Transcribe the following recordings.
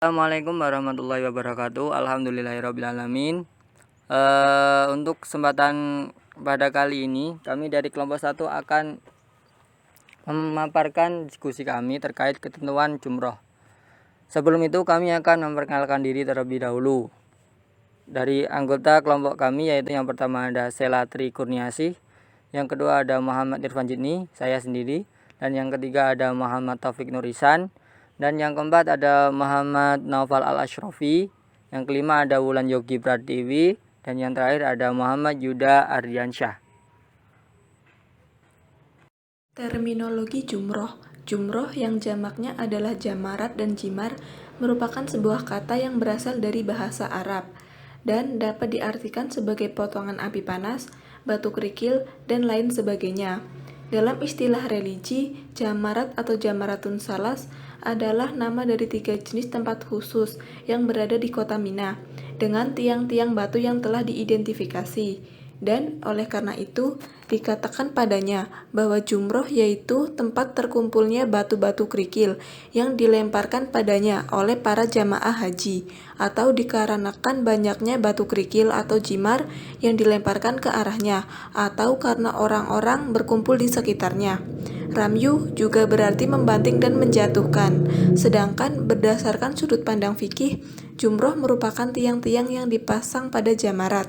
Assalamualaikum warahmatullahi wabarakatuh. Alhamdulillahirrabbilalamin. Untuk kesempatan pada kali ini, kami dari kelompok 1 akan memaparkan diskusi kami terkait ketentuan jumroh. Sebelum itu kami akan memperkenalkan diri terlebih dahulu. Dari anggota kelompok kami, yaitu yang pertama ada Selatri Kurniasih, yang kedua ada Muhammad Irfan Jidni, saya sendiri, dan yang ketiga ada Muhammad Taufik Nurisan, dan yang keempat ada Muhammad Naufal Al-Ashrafi, yang kelima ada Wulan Yogi Pratiwi, dan yang terakhir ada Muhammad Yuda Ardiansyah. Terminologi jumroh. Jumroh yang jamaknya adalah jamarat dan jimar merupakan sebuah kata yang berasal dari bahasa Arab dan dapat diartikan sebagai potongan api panas, batu kerikil, dan lain sebagainya. Dalam istilah religi, jamarat atau jamaratun salas adalah nama dari 3 jenis tempat khusus yang berada di kota Mina dengan tiang-tiang batu yang telah diidentifikasi. Dan oleh karena itu, dikatakan padanya bahwa jumroh yaitu tempat terkumpulnya batu-batu kerikil yang dilemparkan padanya oleh para jamaah haji, atau dikarenakan banyaknya batu kerikil atau jimar yang dilemparkan ke arahnya, atau karena orang-orang berkumpul di sekitarnya. Ramyu juga berarti membanting dan menjatuhkan, sedangkan berdasarkan sudut pandang fikih, jumroh merupakan tiang-tiang yang dipasang pada jamarat.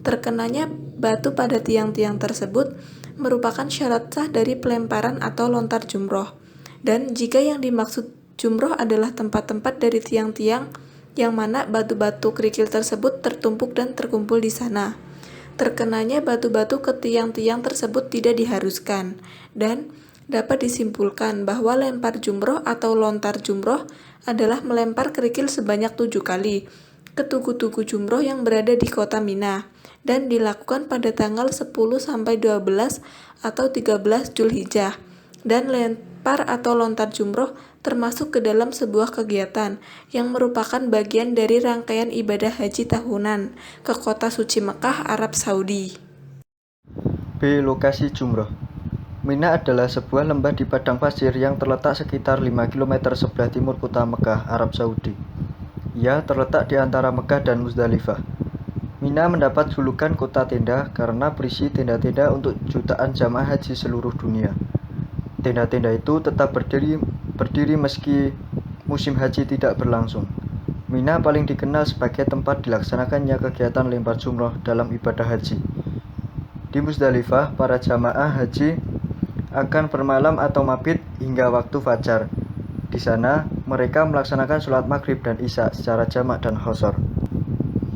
Terkenanya batu pada tiang-tiang tersebut merupakan syarat sah dari pelemparan atau lontar jumroh. Dan jika yang dimaksud jumroh adalah tempat-tempat dari tiang-tiang yang mana batu-batu kerikil tersebut tertumpuk dan terkumpul di sana. Terkenanya batu-batu ke tiang-tiang tersebut tidak diharuskan, dan dapat disimpulkan bahwa lempar jumroh atau lontar jumroh adalah melempar kerikil sebanyak 7 kali ke tugu-tugu jumroh yang berada di kota Mina dan dilakukan pada tanggal 10-12 atau 13 Zulhijjah. Dan lempar atau lontar jumroh termasuk ke dalam sebuah kegiatan yang merupakan bagian dari rangkaian ibadah haji tahunan ke kota suci Mekah, Arab Saudi. B. Lokasi jumroh. Mina adalah sebuah lembah di padang pasir yang terletak sekitar 5 km sebelah timur kota Mekah, Arab Saudi. Ia terletak di antara Mekah dan Muzdalifah. Mina mendapat julukan kota tenda karena berisi tenda-tenda untuk jutaan jamaah haji seluruh dunia. Tenda-tenda itu tetap berdiri meski musim haji tidak berlangsung. Mina paling dikenal sebagai tempat dilaksanakannya kegiatan lempar jumroh dalam ibadah haji. Di Muzdalifah, para jamaah haji akan bermalam atau mabit hingga waktu fajar. Di sana, mereka melaksanakan sholat maghrib dan isya secara jamak dan qashar.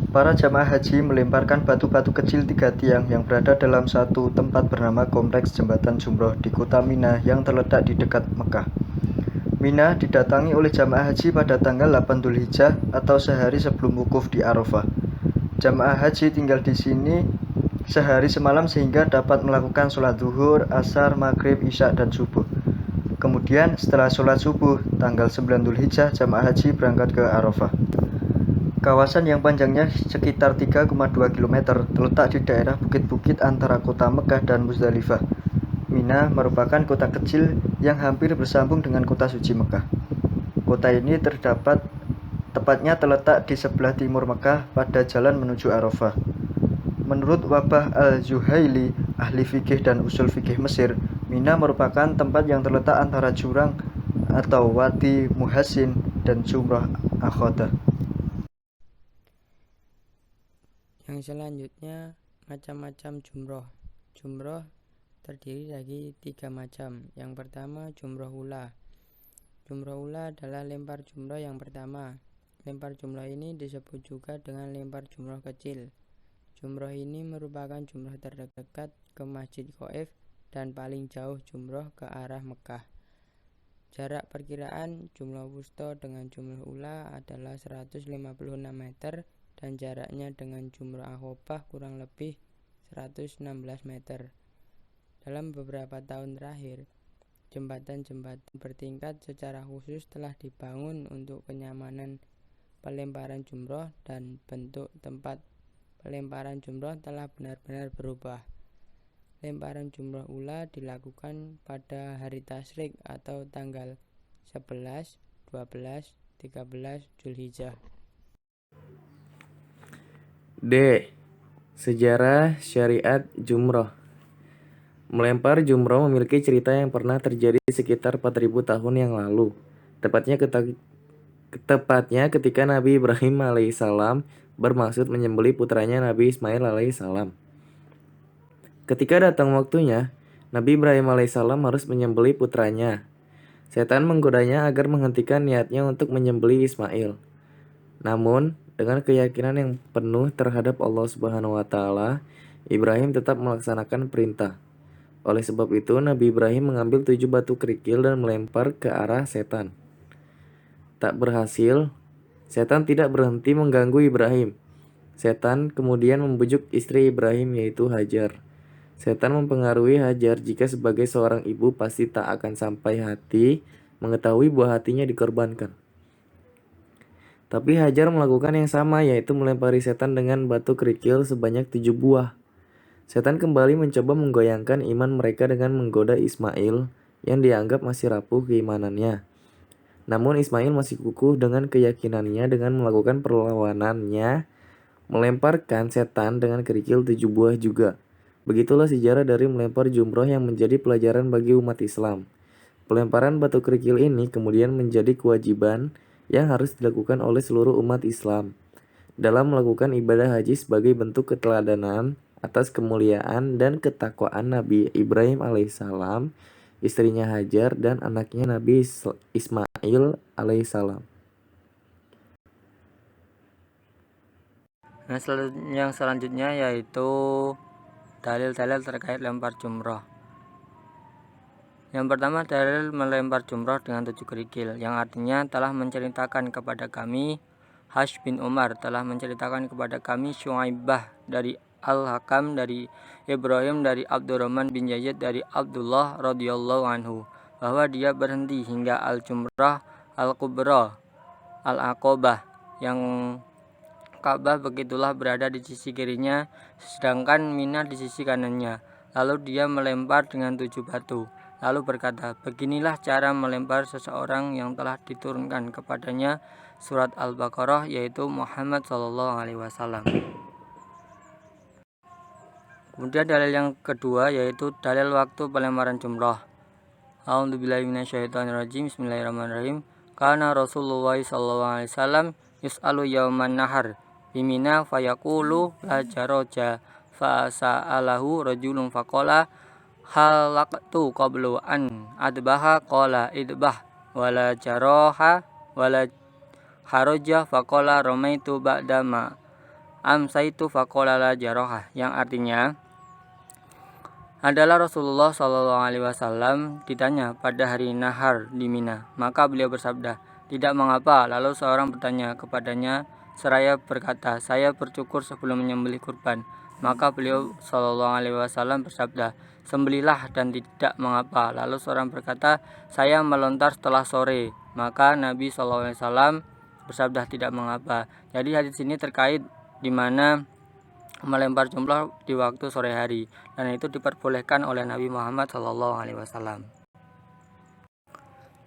Para jamaah haji melemparkan batu-batu kecil 3 tiang yang berada dalam satu tempat bernama Kompleks Jembatan Jumroh di kota Mina yang terletak di dekat Mekah. Mina didatangi oleh jamaah haji pada tanggal 8 Dzulhijjah atau sehari sebelum wukuf di Arafah. Jamaah haji tinggal di sini sehari semalam sehingga dapat melakukan sholat zuhur, asar, maghrib, isya, dan subuh. Kemudian setelah sholat subuh tanggal 9 Dzulhijjah, jamaah haji berangkat ke Arafah. Kawasan yang panjangnya sekitar 3,2 km terletak di daerah bukit-bukit antara kota Mekah dan Muzdalifah. Mina merupakan kota kecil yang hampir bersambung dengan kota suci Mekah. Kota ini tepatnya terletak di sebelah timur Mekah pada jalan menuju Arafah. Menurut Wabah Al-Zuhaili, ahli fikih dan usul fikih Mesir, Mina merupakan tempat yang terletak antara jurang atau Wadi Muhassin dan Jumrah Akhodah. Yang selanjutnya, macam-macam jumroh. Jumroh terdiri dari 3 macam. Yang pertama, jumroh ula. Jumroh ula adalah lempar jumroh yang pertama. Lempar jumroh ini disebut juga dengan lempar jumroh kecil. Jumroh ini merupakan jumroh terdekat ke Masjid Qoif dan paling jauh jumroh ke arah Mekah. Jarak perkiraan jumroh wusta dengan jumroh ula adalah 156 meter dan jaraknya dengan jumroh Aqobah kurang lebih 116 meter. Dalam beberapa tahun terakhir, jembatan-jembatan bertingkat secara khusus telah dibangun untuk kenyamanan pelemparan jumroh dan bentuk tempat pelemparan jumroh telah benar-benar berubah. Lemparan jumroh ula dilakukan pada hari tasyrik atau tanggal 11, 12, 13 Zulhijjah. D. Sejarah syariat jumroh. Melempar jumroh memiliki cerita yang pernah terjadi sekitar 4000 tahun yang lalu. Tepatnya ketika Nabi Ibrahim alaihissalam bermaksud menyembelih putranya Nabi Ismail alaihissalam. Ketika datang waktunya, Nabi Ibrahim alaihissalam harus menyembelih putranya. Setan menggodanya agar menghentikan niatnya untuk menyembelih Ismail. Namun, dengan keyakinan yang penuh terhadap Allah Subhanahu wa taala, Ibrahim tetap melaksanakan perintah. Oleh sebab itu, Nabi Ibrahim mengambil 7 batu kerikil dan melempar ke arah setan. Tak berhasil, setan tidak berhenti mengganggu Ibrahim. Setan kemudian membujuk istri Ibrahim yaitu Hajar. Setan mempengaruhi Hajar jika sebagai seorang ibu pasti tak akan sampai hati mengetahui buah hatinya dikorbankan. Tapi Hajar melakukan yang sama, yaitu melempari setan dengan batu kerikil sebanyak 7 buah. Setan kembali mencoba menggoyangkan iman mereka dengan menggoda Ismail yang dianggap masih rapuh keimanannya. Namun Ismail masih kukuh dengan keyakinannya dengan melakukan perlawanannya, melemparkan setan dengan kerikil 7 buah juga. Begitulah sejarah dari melempar jumroh yang menjadi pelajaran bagi umat Islam. Pelemparan batu kerikil ini kemudian menjadi kewajiban yang harus dilakukan oleh seluruh umat Islam dalam melakukan ibadah haji sebagai bentuk keteladanan atas kemuliaan dan ketakwaan Nabi Ibrahim alaihissalam, istrinya Hajar, dan anaknya Nabi Ismail alaihissalam. Nah, yang selanjutnya yaitu dalil-dalil terkait lempar jumroh. Yang pertama, dalil melempar jumroh dengan 7 kerikil, yang artinya telah menceritakan kepada kami Hash bin Umar, telah menceritakan kepada kami Syuaibah dari Al-Hakam, dari Ibrahim, dari Abdurrahman bin Yazid, dari Abdullah radhiyallahu anhu, bahwa dia berhenti hingga Al-Jumrah Al-Kubra Al-Aqobah, yang Ka'bah begitulah berada di sisi kirinya, sedangkan Mina di sisi kanannya. Lalu dia melempar dengan 7 batu. Lalu berkata, beginilah cara melempar seseorang yang telah diturunkan kepadanya surat Al-Baqarah, yaitu Muhammad SAW. Kemudian dalil yang kedua yaitu dalil waktu pelemparan jumrah. A'udzubillahi minasyaitonirrajim. Bismillahirrahmanirrahim. Kana Rasulullah SAW yus'alu yauman nahar bimina fayaqulu la jaroja fasa'alahu rajulun faqala halaqtu qablu an adbaha qala idbah wala jaroha wala haraja faqala ramaitu ba'dama amsaitu faqala la jaroha, yang artinya adalah Rasulullah SAW ditanya pada hari nahar di Mina, maka beliau bersabda, tidak mengapa. Lalu seorang bertanya kepadanya seraya berkata, saya bercukur sebelum menyembelih kurban. Maka beliau SAW bersabda, sembelilah dan tidak mengapa. Lalu seorang berkata, saya melontar setelah sore. Maka Nabi SAW bersabda, tidak mengapa. Jadi hadis ini terkait di mana melempar jumroh di waktu sore hari, dan itu diperbolehkan oleh Nabi Muhammad SAW.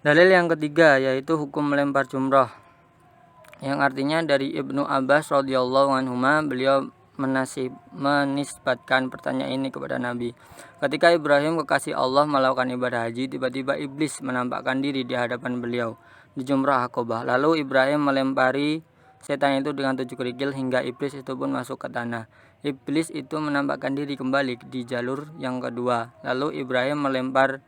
Dalil yang ketiga yaitu hukum melempar jumroh, yang artinya dari Ibnu Abbas radhiyallahu anhuma, beliau menisbatkan pertanyaan ini kepada Nabi. Ketika Ibrahim kekasih Allah melakukan ibadah haji, tiba-tiba iblis menampakkan diri di hadapan beliau di Jumrah Aqobah. Lalu Ibrahim melempari setan itu dengan 7 kerikil hingga iblis itu pun masuk ke tanah. Iblis itu menampakkan diri kembali di jalur yang kedua. Lalu Ibrahim melempari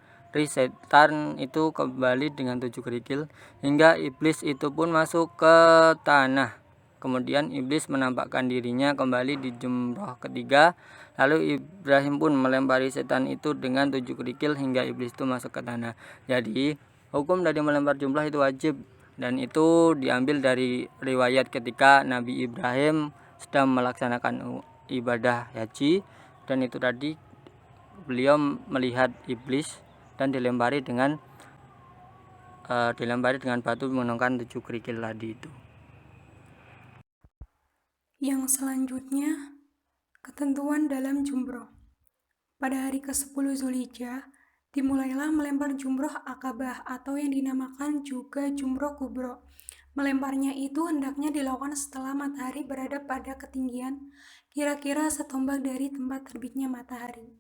setan itu kembali dengan 7 kerikil hingga iblis itu pun masuk ke tanah. Kemudian iblis menampakkan dirinya kembali di jumrah ketiga. Lalu Ibrahim pun melempari setan itu dengan 7 kerikil hingga iblis itu masuk ke tanah. Jadi hukum dari melempar jumrah itu wajib, dan itu diambil dari riwayat ketika Nabi Ibrahim sedang melaksanakan ibadah haji, dan itu tadi beliau melihat iblis dan dilempari dengan batu menggunakan 7 kerikil tadi itu. Yang selanjutnya, ketentuan dalam jumroh. Pada hari ke-10 Zulhijjah, dimulailah melempar jumroh Aqabah atau yang dinamakan juga jumroh kubro. Melemparnya itu hendaknya dilakukan setelah matahari berada pada ketinggian kira-kira setombak dari tempat terbitnya matahari.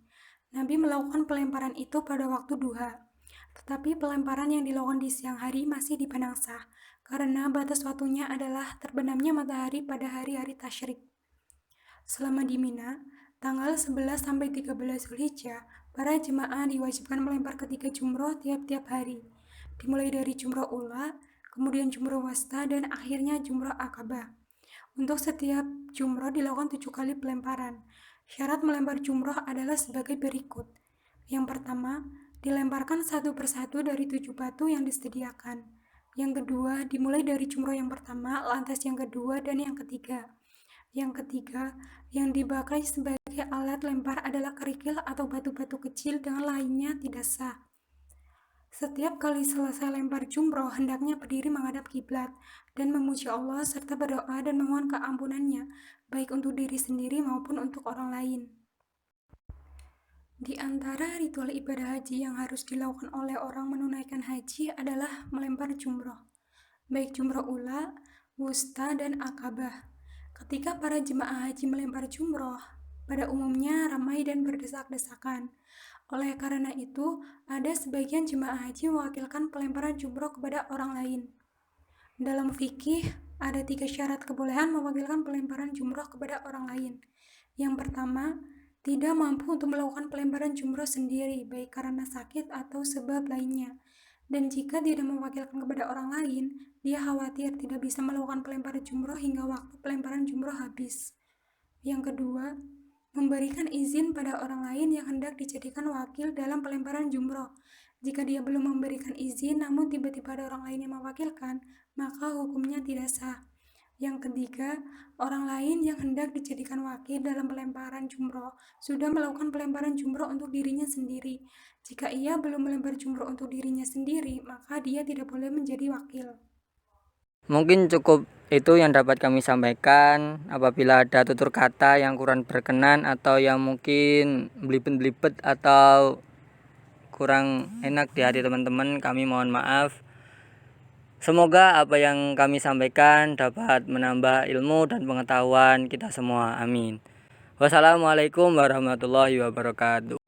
Nabi melakukan pelemparan itu pada waktu duha, tetapi pelemparan yang dilakukan di siang hari masih dipandang sah, karena batas waktunya adalah terbenamnya matahari pada hari-hari tasyrik. Selama di Mina, tanggal 11 sampai 13 Zulhijjah, para jemaah diwajibkan melempar ketiga jumroh tiap-tiap hari, dimulai dari jumroh ula, kemudian jumroh wasta, dan akhirnya jumroh akabah. Untuk setiap jumroh dilakukan 7 kali pelemparan. Syarat melempar jumroh adalah sebagai berikut. Yang pertama, dilemparkan satu persatu dari 7 batu yang disediakan. Yang kedua, dimulai dari jumroh yang pertama, lantas yang kedua, dan yang ketiga. Yang ketiga, yang dipakai sebagai alat lempar adalah kerikil atau batu-batu kecil dengan lainnya tidak sah. Setiap kali selesai lempar jumroh, hendaknya berdiri menghadap kiblat dan memuji Allah serta berdoa dan memohon keampunannya, baik untuk diri sendiri maupun untuk orang lain. Di antara ritual ibadah haji yang harus dilakukan oleh orang menunaikan haji adalah melempar jumroh, baik jumroh ula, wusta, dan akabah. Ketika para jemaah haji melempar jumroh, pada umumnya ramai dan berdesak-desakan. Oleh karena itu, ada sebagian jemaah haji mewakilkan pelemparan jumroh kepada orang lain. Dalam fikih, ada 3 syarat kebolehan mewakilkan pelemparan jumroh kepada orang lain. Yang pertama, tidak mampu untuk melakukan pelemparan jumroh sendiri, baik karena sakit atau sebab lainnya. Dan jika tidak mewakilkan kepada orang lain, dia khawatir tidak bisa melakukan pelemparan jumroh hingga waktu pelemparan jumroh habis. Yang kedua, memberikan izin pada orang lain yang hendak dijadikan wakil dalam pelemparan jumroh. Jika dia belum memberikan izin namun tiba-tiba ada orang lain yang mewakilkan, maka hukumnya tidak sah. Yang ketiga, orang lain yang hendak dijadikan wakil dalam pelemparan jumroh sudah melakukan pelemparan jumroh untuk dirinya sendiri. Jika ia belum melempar jumroh untuk dirinya sendiri, maka dia tidak boleh menjadi wakil. Mungkin cukup itu yang dapat kami sampaikan. Apabila ada tutur kata yang kurang berkenan atau yang mungkin belibet-belibet atau kurang enak di hati teman-teman, kami mohon maaf. Semoga apa yang kami sampaikan dapat menambah ilmu dan pengetahuan kita semua. Amin. Wassalamualaikum warahmatullahi wabarakatuh.